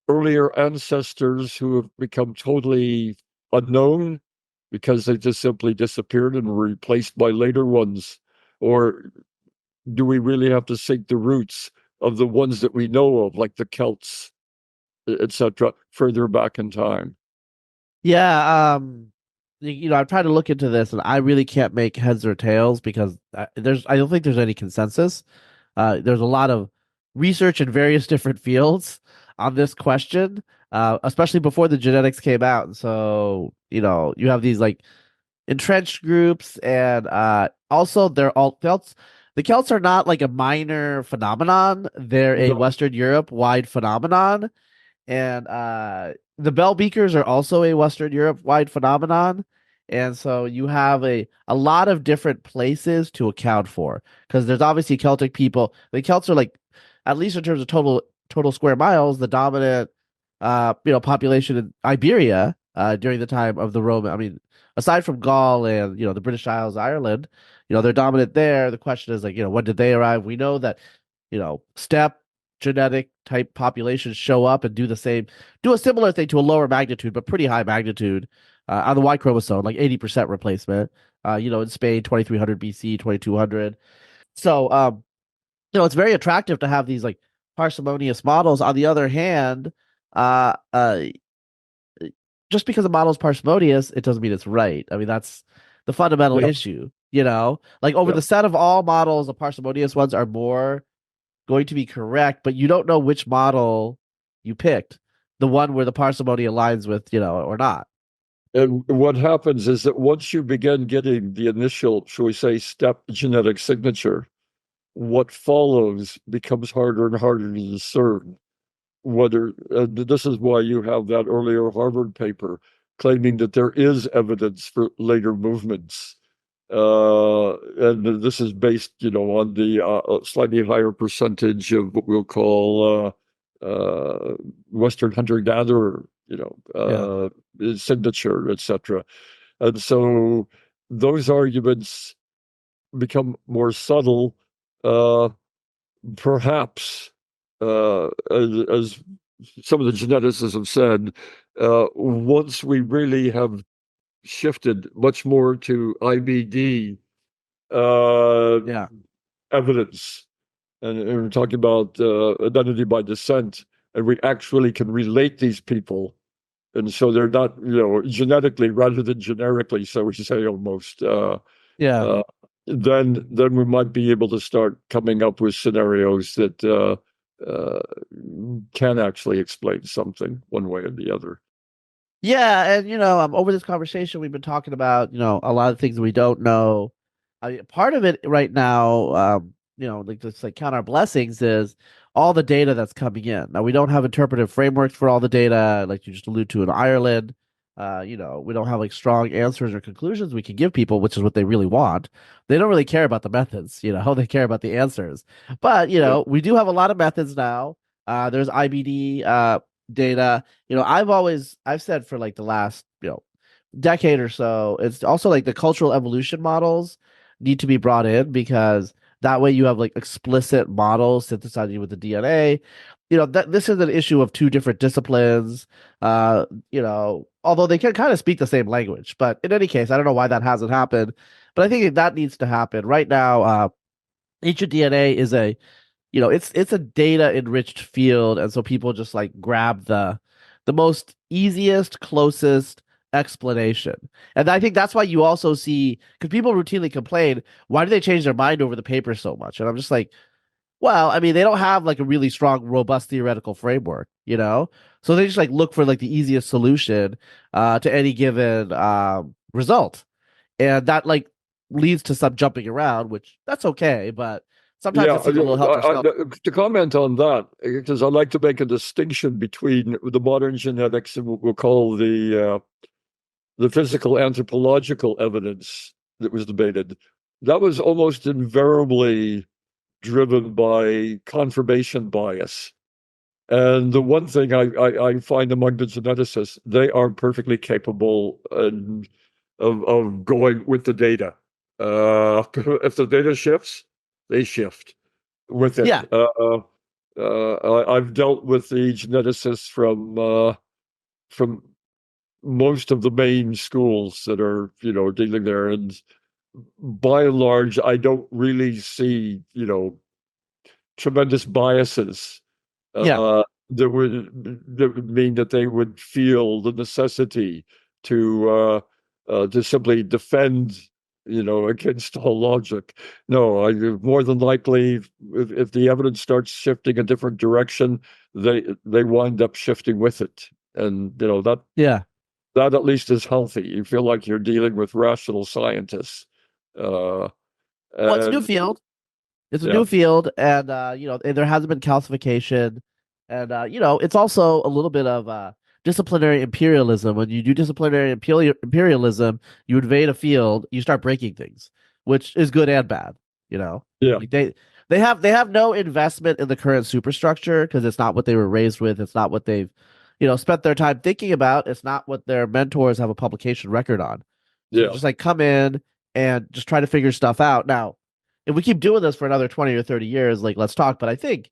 earlier ancestors who have become totally unknown because they just simply disappeared and were replaced by later ones? Or do we really have to seek the roots of the ones that we know of, like the Celts, etc., further back in time? I've tried to look into this, and I really can't make heads or tails because I don't think there's any consensus. There's a lot of research in various different fields on this question, especially before the genetics came out. And so, you have these like entrenched groups, and also they're all Celts. The Celts are not like a minor phenomenon. They're a Western Europe wide phenomenon. And the Bell Beakers are also a Western Europe wide phenomenon. And so you have a lot of different places to account for, because there's obviously Celtic people. The Celts are like, at least in terms of total square miles, the dominant population in Iberia during the time of the Roman. I mean, aside from Gaul and the British Isles, Ireland, they're dominant there. The question is like, when did they arrive? We know that steppe genetic type populations show up and do a similar thing to a lower magnitude, but pretty high magnitude on the Y chromosome, like 80% replacement. In Spain, 2300 BC, 2200. So it's very attractive to have these like parsimonious models. On the other hand, uh, uh, just because a model is parsimonious, it doesn't mean it's right. I mean, that's the fundamental Yeah, issue. Like over yeah. the set of all models, the parsimonious ones are more going to be correct, but you don't know which model you picked, the one where the parsimony aligns with, or not. And what happens is that once you begin getting the initial, shall we say, step genetic signature, what follows becomes harder and harder to discern. Whether this is why you have that earlier Harvard paper claiming that there is evidence for later movements. And this is based, on the slightly higher percentage of what we'll call Western hunter-gatherer, Yeah. signature, etc. And so those arguments become more subtle, uh, perhaps, as some of the geneticists have said, once we really have shifted much more to IBD uh, Yeah. evidence, and we're talking about identity by descent, and we actually can relate these people, and so they're not, genetically rather than generically, so we say almost. Yeah. Uh, then we might be able to start coming up with scenarios that uh, can actually explain something one way or the other. Yeah, and over this conversation, we've been talking about a lot of things we don't know. Part of it right now, like just like count our blessings is all the data that's coming in. Now we don't have interpretive frameworks for all the data, like you just allude to in Ireland. We don't have like strong answers or conclusions we can give people, which is what they really want. They don't really care about the methods, they care about the answers. But Yeah, we do have a lot of methods now. There's IBD data. I've said for like the last, decade or so, it's also like the cultural evolution models need to be brought in because that way you have like explicit models synthesizing with the DNA. That this is an issue of two different disciplines. Although they can kind of speak the same language, but in any case, I don't know why that hasn't happened, but I think that needs to happen right now. Ancient DNA is it's a data enriched field, and so people just like grab the most easiest, closest explanation. And I think that's why you also see, because people routinely complain, why do they change their mind over the paper so much? And I'm just like, well, I mean, they don't have like a really strong, robust theoretical framework, so they just like look for like the easiest solution to any given result, and that like leads to some jumping around, which that's okay, but sometimes yeah. it seems a little helter skelter. To comment on that, because I like to make a distinction between the modern genetics and what we'll call the physical anthropological evidence that was debated. That was almost invariably driven by confirmation bias. And the one thing I find among the geneticists, they are perfectly capable of going with the data. If the data shifts, they shift with it. Yeah. I've dealt with the geneticists from most of the main schools that are dealing there, and by and large, I don't really see tremendous biases Yeah. that would mean that they would feel the necessity to simply defend, against all logic. No, more than likely, if the evidence starts shifting a different direction, they wind up shifting with it, and Yeah. that at least is healthy. You feel like you're dealing with rational scientists, uh, Well, it's a new and field. It's a yeah, new field, and and there hasn't been calcification, and it's also a little bit of disciplinary imperialism. When you do disciplinary imperialism, you invade a field, you start breaking things, which is good and bad. yeah, Like they have no investment in the current superstructure because it's not what they were raised with. It's not what they've spent their time thinking about. It's not what their mentors have a publication record on. So they yeah. just like come in and just try to figure stuff out. Now, if we keep doing this for another 20 or 30 years, like let's talk. But I think,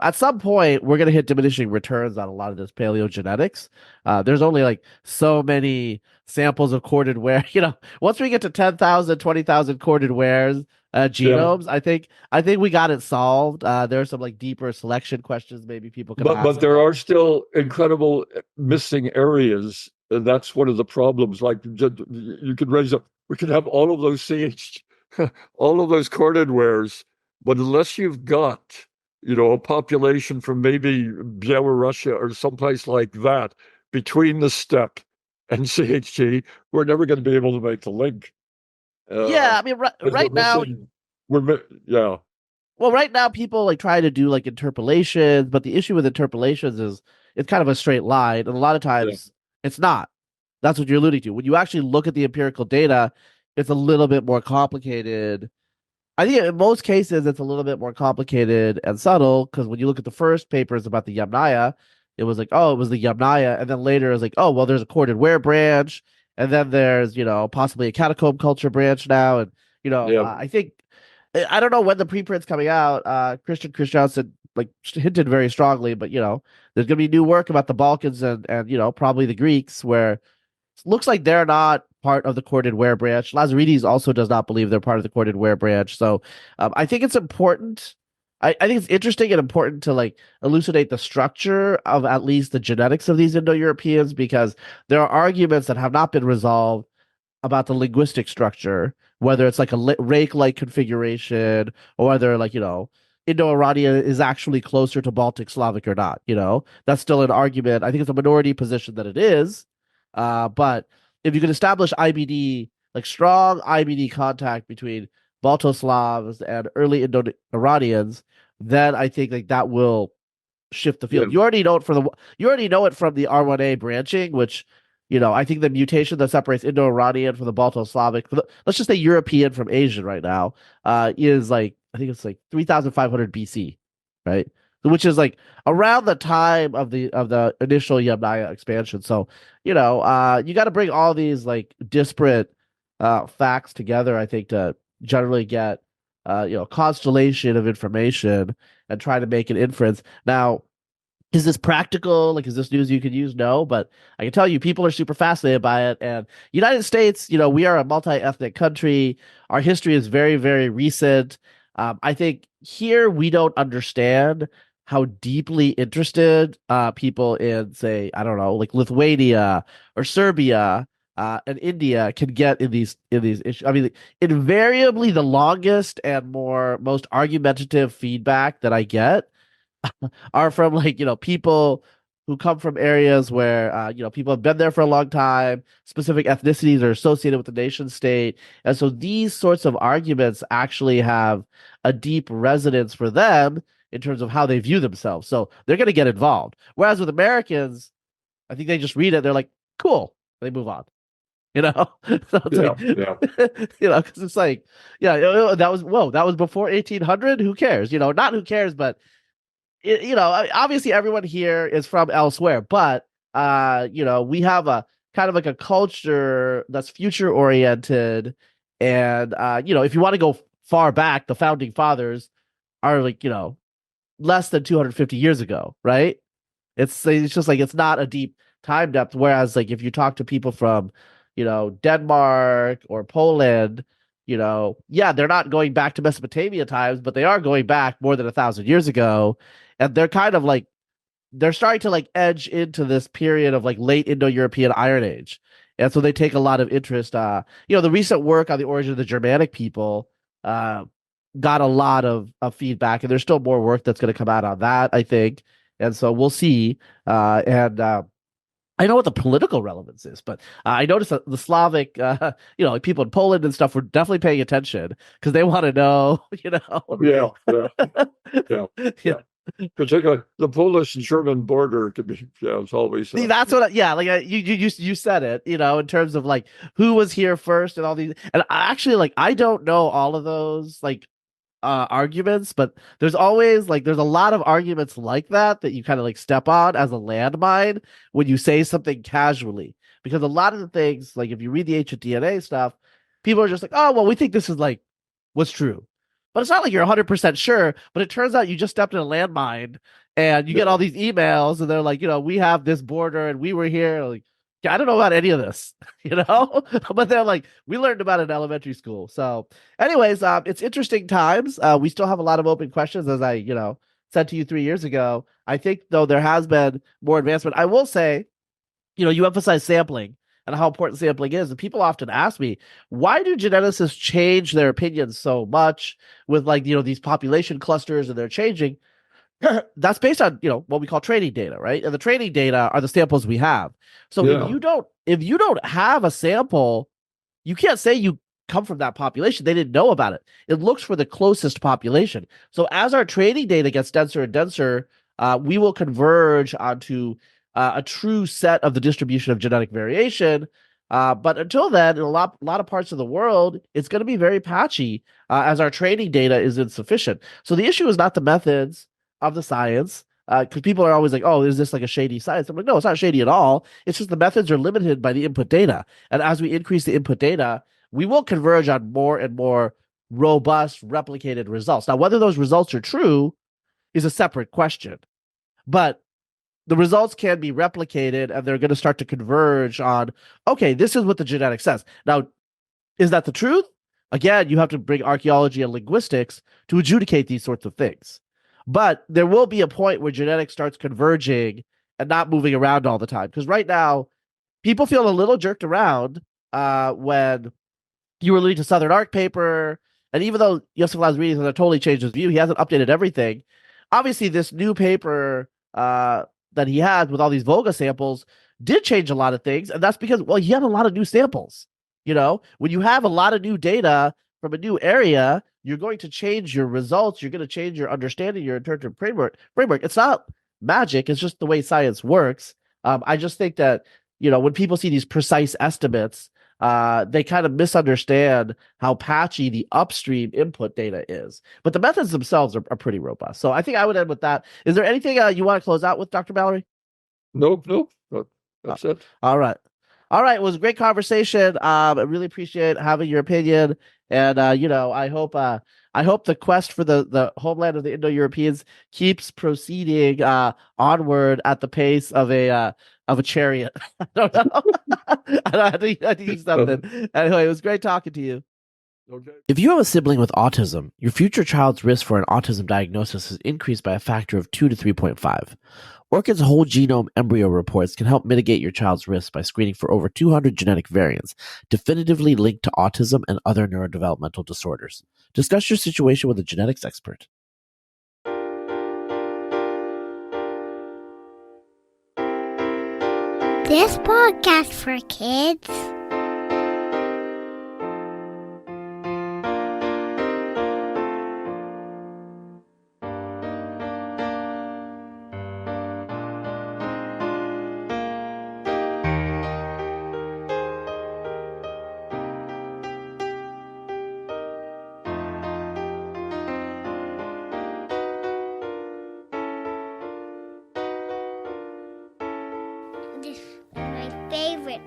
at some point we're gonna hit diminishing returns on a lot of this paleogenetics. There's only like so many samples of corded ware. Once we get to 10,000, 20,000 corded wares, genomes. I think we got it solved. There are some like deeper selection questions maybe people could ask. But there are still incredible missing areas, and that's one of the problems. Like you could raise up, we could have all of those all of those corded-wares, but unless you've got, a population from maybe Belarusia or someplace like that between the steppe and CHG, we're never going to be able to make the link. Yeah, I mean, right now, yeah. well, right now people like try to do like interpolations, but the issue with interpolations is it's kind of a straight line, and a lot of times it's not. That's what you're alluding to. When you actually look at the empirical data, it's a little bit more complicated. I think in most cases it's a little bit more complicated and subtle because when you look at the first papers about the Yamnaya, it was like, oh, it was the Yamnaya, and then later it was like, oh, well, there's a corded ware branch, and then there's possibly a catacomb culture branch now, and I think I don't know when the preprint's coming out. Christian Christiansen like hinted very strongly, but there's gonna be new work about the Balkans and probably the Greeks where it looks like they're not part of the corded ware branch. Lazaridis also does not believe they're part of the corded ware branch. So I think it's important. I think it's interesting and important to like elucidate the structure of at least the genetics of these Indo-Europeans because there are arguments that have not been resolved about the linguistic structure, whether it's like a rake-like configuration or whether like, Indo-Iranian is actually closer to Baltic Slavic or not, That's still an argument. I think it's a minority position that it is. But if you can establish IBD, like strong IBD contact between Balto-Slavs and early Indo-Iranians, then I think like that will shift the field. Yeah. You already know it from the R1A branching, which I think the mutation that separates Indo-Iranian from the Balto-Slavic, let's just say European from Asian right now, is like I think it's like 3,500 BC, right? Which is like around the time of the initial Yamnaya expansion. So you got to bring all these like disparate facts together, I think, to generally get constellation of information and try to make an inference. Now, is this practical? Like, is this news you could use? No, but I can tell you people are super fascinated by it. And United States, we are a multi-ethnic country. Our history is very, very recent. I think here we don't understand how deeply interested people in, say, I don't know, like Lithuania or Serbia and India can get in these issues. I mean, invariably the longest and most argumentative feedback that I get are from like people who come from areas where people have been there for a long time, specific ethnicities are associated with the nation state, and so these sorts of arguments actually have a deep resonance for them in terms of how they view themselves. So they're going to get involved. Whereas with Americans, I think they just read it, they're like, cool, they move on. So it's because it's like, that was before 1800. Who cares? Not who cares, but obviously everyone here is from elsewhere, but we have a kind of like a culture that's future oriented, and if you want to go far back, the founding fathers are like less than 250 years ago, right? It's just like it's not a deep time depth. Whereas like if you talk to people from Denmark or Poland, they're not going back to Mesopotamia times, but they are going back more than 1,000 years ago. And they're kind of like, they're starting to like edge into this period of like late Indo-European Iron Age. And so they take a lot of interest. The recent work on the origin of the Germanic people got a lot of feedback, and there's still more work that's going to come out on that, I think. And so we'll see. I know what the political relevance is, but I noticed that the Slavic, like people in Poland and stuff were definitely paying attention because they want to know, Yeah. Particularly the Polish-German border could be, it's always. See, that's what, you said it, in terms of like who was here first and all these, and I don't know all of those like arguments, but there's always like there's a lot of arguments like that you kind of like step on as a landmine when you say something casually, because a lot of the things, like if you read the ancient DNA stuff, people are just like, oh well, we think this is like what's true, but it's not like you're 100% sure. But it turns out you just stepped in a landmine, and you get all these emails, and they're like, we have this border, and we were here. Like, I don't know about any of this, but they're like, we learned about it in elementary school. So anyways, it's interesting times. We still have a lot of open questions, as I, said to you 3 years ago. I think though there has been more advancement. I will say, you emphasize sampling and how important sampling is. And people often ask me, why do geneticists change their opinions so much with these population clusters and they're changing? That's based on what we call training data, right? And the training data are the samples we have. So Yeah. if you don't have a sample, you can't say you come from that population. They didn't know about it. It looks for the closest population. So as our training data gets denser and denser, we will converge onto a true set of the distribution of genetic variation. But until then, in a lot of parts of the world, it's going to be very patchy as our training data is insufficient. So the issue is not the methods of the science, because people are always like, oh, is this like a shady science? I'm like, no, it's not shady at all. It's just the methods are limited by the input data. And as we increase the input data, we will converge on more and more robust replicated results. Now, whether those results are true is a separate question, but the results can be replicated and they're going to start to converge on, okay, this is what the genetic says. Now, is that the truth? Again, you have to bring archaeology and linguistics to adjudicate these sorts of things. But there will be a point where genetics starts converging and not moving around all the time. Because right now, people feel a little jerked around when you were leading to Southern Arc paper. And even though Yosef Laz's readings have totally changed his view, he hasn't updated everything. Obviously, this new paper that he had with all these Volga samples did change a lot of things. And that's because, well, he had a lot of new samples. When you have a lot of new data from a new area, you're going to change your results. You're going to change your understanding, your interpretive framework. It's not magic. It's just the way science works. I just think that, when people see these precise estimates, they kind of misunderstand how patchy the upstream input data is. But the methods themselves are pretty robust. So I think I would end with that. Is there anything you want to close out with, Dr. Mallory? Nope. That's it. All right. All right. It was a great conversation. I really appreciate having your opinion. And I hope the quest for the homeland of the Indo-Europeans keeps proceeding onward at the pace of a chariot. I don't know. I had to use something. Anyway, it was great talking to you. Okay. If you have a sibling with autism, your future child's risk for an autism diagnosis is increased by a factor of 2 to 3.5. Orchid's whole genome embryo reports can help mitigate your child's risk by screening for over 200 genetic variants, definitively linked to autism and other neurodevelopmental disorders. Discuss your situation with a genetics expert. This podcast for kids. This is my favorite